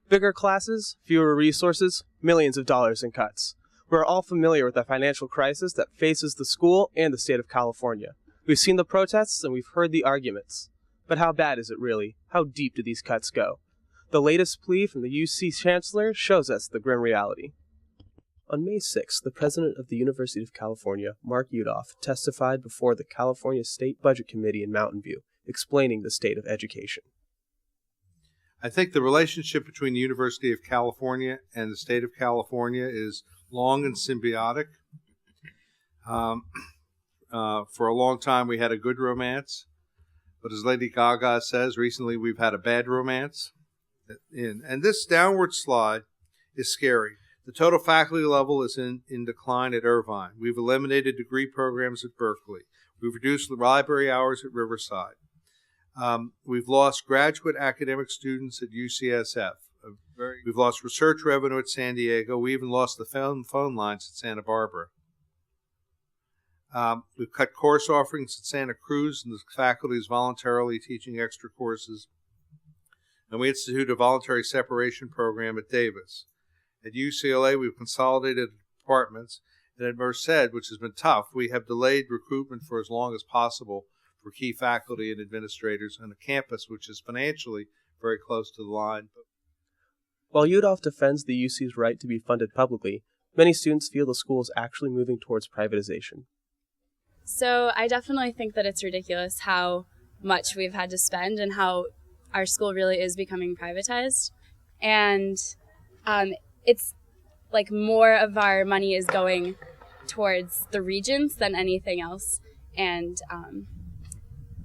Bigger classes, fewer resources, millions of dollars in cuts. We're all familiar with the financial crisis that faces the school and the state of California. We've seen the protests and we've heard the arguments. But how bad is it really? How deep do these cuts go? The latest plea from the UC Chancellor shows us the grim reality. On May 6th, the president of the University of California, Mark Yudof, testified before the California State Budget Committee in Mountain View, explaining the state of education. I think the relationship between the University of California and the state of California is long and symbiotic. For a long time, we had a good romance. But as Lady Gaga says, recently we've had a bad romance. And this downward slide is scary. The total faculty level is in decline at Irvine. We've eliminated degree programs at Berkeley. We've reduced the library hours at Riverside. We've lost graduate academic students at UCSF. We've lost research revenue at San Diego. We even lost the phone lines at Santa Barbara. We've cut course offerings at Santa Cruz, and the faculty is voluntarily teaching extra courses. And we instituted a voluntary separation program at Davis. At UCLA, we've consolidated departments, and at Merced, which has been tough, we have delayed recruitment for as long as possible for key faculty and administrators on a campus which is financially very close to the line. While Yudof defends the UC's right to be funded publicly, many students feel the school is actually moving towards privatization. So I definitely think that it's ridiculous how much we've had to spend and how our school really is becoming privatized. And it's like more of our money is going towards the regions than anything else. And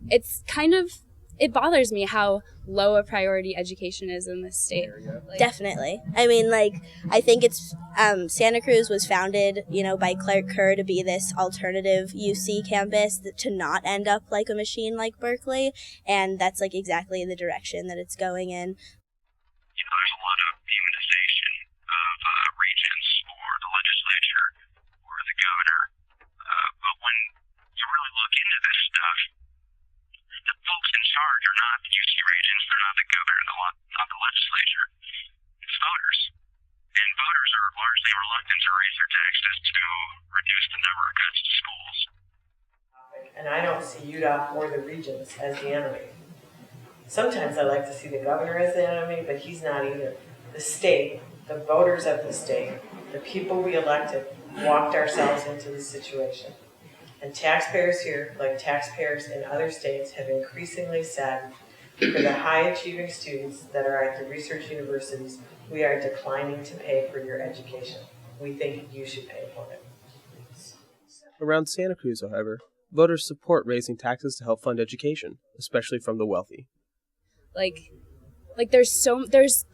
it's kind of, it bothers me how low a priority education is in this state. Definitely. I mean, I think it's, Santa Cruz was founded, by Clark Kerr to be this alternative UC campus to not end up like a machine like Berkeley. And that's exactly the direction that it's going in. There's a lot of demonization of regents or the legislature or the governor. But when you really look into this stuff, the folks in charge are not the UC regents, they're not the governor, not the legislature. It's voters. And voters are largely reluctant to raise their taxes to reduce the number of cuts to schools. And I don't see UDOP or the regents as the enemy. Sometimes I like to see the governor as the enemy, but he's not either. The state, the voters of the state, the people we elected, walked ourselves into this situation. And taxpayers here, like taxpayers in other states, have increasingly said, for the high-achieving students that are at the research universities, we are declining to pay for your education. We think you should pay for it. Around Santa Cruz, however, voters support raising taxes to help fund education, especially from the wealthy. There's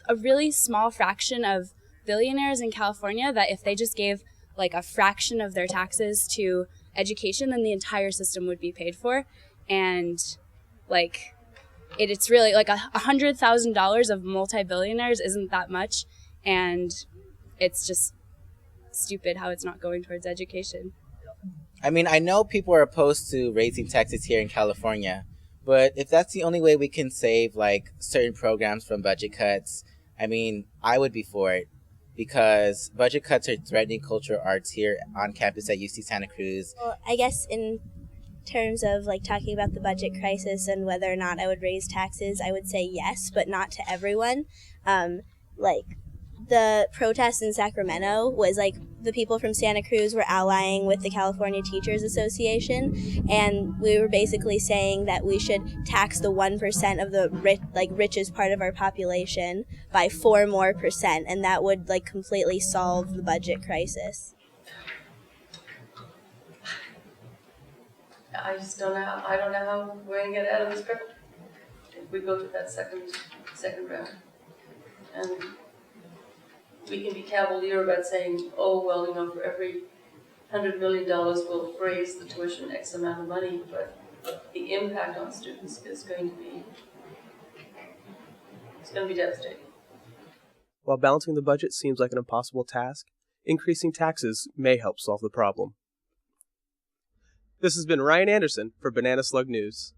a really small fraction of billionaires in California that if they just gave a fraction of their taxes to education, then the entire system would be paid for. And it's really $100,000 of multi-billionaires isn't that much, and it's just stupid how it's not going towards education. I mean, I know people are opposed to raising taxes here in California, but if that's the only way we can save certain programs from budget cuts, I mean, I would be for it, because budget cuts are threatening cultural arts here on campus at UC Santa Cruz. Well, I guess in terms of talking about the budget crisis and whether or not I would raise taxes, I would say yes, but not to everyone. The protest in Sacramento was the people from Santa Cruz were allying with the California Teachers Association, and we were basically saying that we should tax the 1% of the richest part of our population by 4% more, and that would completely solve the budget crisis. I just don't know. I don't know how we're gonna get out of this pickle if we go to that second round. And we can be cavalier about saying, oh well, for every $100 million we'll raise the tuition X amount of money, but the impact on students is going to be devastating. While balancing the budget seems like an impossible task, increasing taxes may help solve the problem. This has been Ryan Anderson for Banana Slug News.